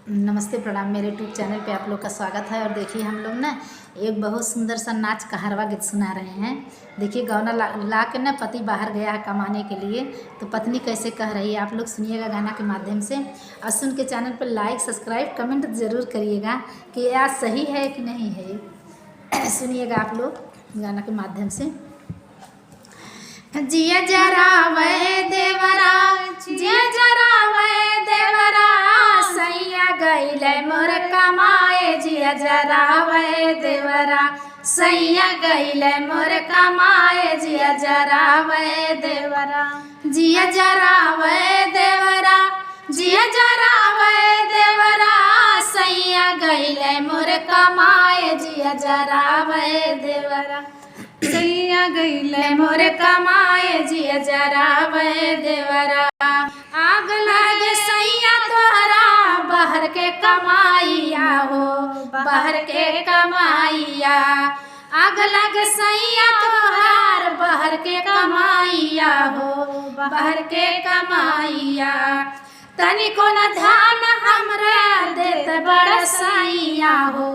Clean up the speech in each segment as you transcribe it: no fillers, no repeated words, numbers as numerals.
नमस्ते प्रणाम। मेरे यूट्यूब चैनल पे आप लोग का स्वागत है। और देखिए हम लोग ना एक बहुत सुंदर सा नाच कहरवा गीत सुना रहे हैं। देखिए गौना ला के ना पति बाहर गया है कमाने के लिए, तो पत्नी कैसे कह रही है आप लोग सुनिएगा गाना के माध्यम से। और सुन के चैनल पर लाइक सब्सक्राइब कमेंट ज़रूर करिएगा कि यह सही है कि नहीं है। सुनिएगा आप लोग गाना के माध्यम से। जिया जरा वह देवरा, जिया जरा वह देवरा, सैया गईले मोर कमाए। जिया जरा वह देवरा, सैया गईले मोर कमाए। जिया जरा वह देवरा, जिया जरा वह देवरा, जिया जरा वह देवरा, सैया गईले मोर कमाए। जिया जरा वह देवरा, सैया गईले मोर कमाए। जिया जरा वह देवरा, आग लगे सैया तोहरा बाहर के कमाइया हो, बाहर के कमाइया। आग लगे सैया तोहार बाहर के कमाइया हो, बाहर के कमाइया। तनिको न ध्यान हमरा देत बड़ सैया हो,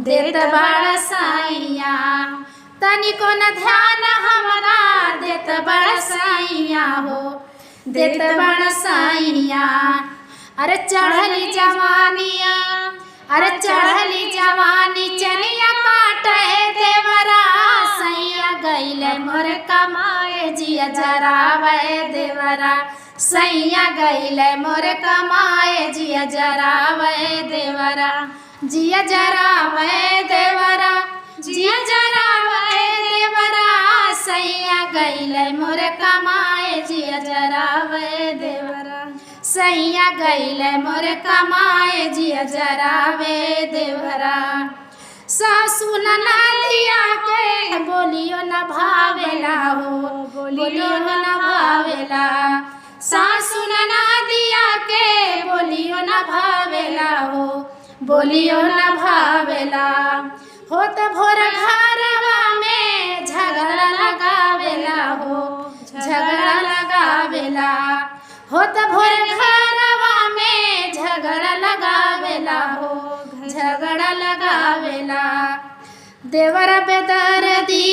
देत बड़ सैया। तनिको न ध्यान हमरा देत बड़ सैया हो, देत बड़ सैया। अरे चढ़ली जवानिया, अरे चढ़ली जवानी चनिया काटे देवरा, सैया गईले मोर कमाए। जिया जरा वह देवरा, सैया गईले मोर कमाए। जिया जरा वह देवरा, जिया जरा वह देवरा, जिया जरा वह देवरा, सैया गईले मोर कमाए। जिया जरा वह देवरा, सैया गईले मोर कमाए। जिया जरा वह देवरा। सासु ननदिया के बोलियो न भावेला हो, बोलियो न भावेला। सासु ननदिया के बोलियो न भावेला हो, बोलियो न भावेला। होत भोर घरवा में झगड़ा लगावेला हो, झगड़ा लगावेला। होत भोर घरवा में झगड़ा लगावेला हो, झगड़ा लगावेला। देवरा बेदर्दी,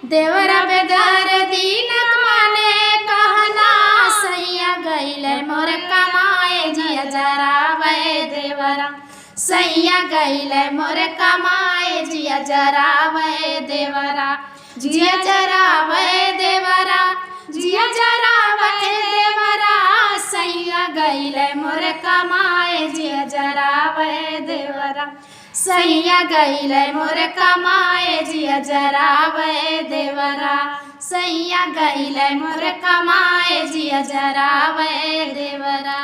देवरा बेदर्दी न माने कहना, सैया गईले मोर कमाए। जिया जरा वह देवरा, सैया गईले मोर कमाए। जिया जरा वह देवरा, जिया जरा वह देवरा, जिया जरा वह देवरा, सैया गईले मोर कमाए। जिया जरा वह देवरा, सैया गईले मोर कमाए। जिया जरा वह देवरा, सैया गईले मोर कमाए। जिया जरा वह देवरा।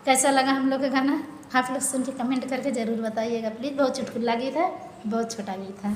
कैसा लगा हम लोग का गाना? आप लोग सुन के कमेंट करके ज़रूर बताइएगा प्लीज़। बहुत चुटकुला गीत है, बहुत छोटा गीत है।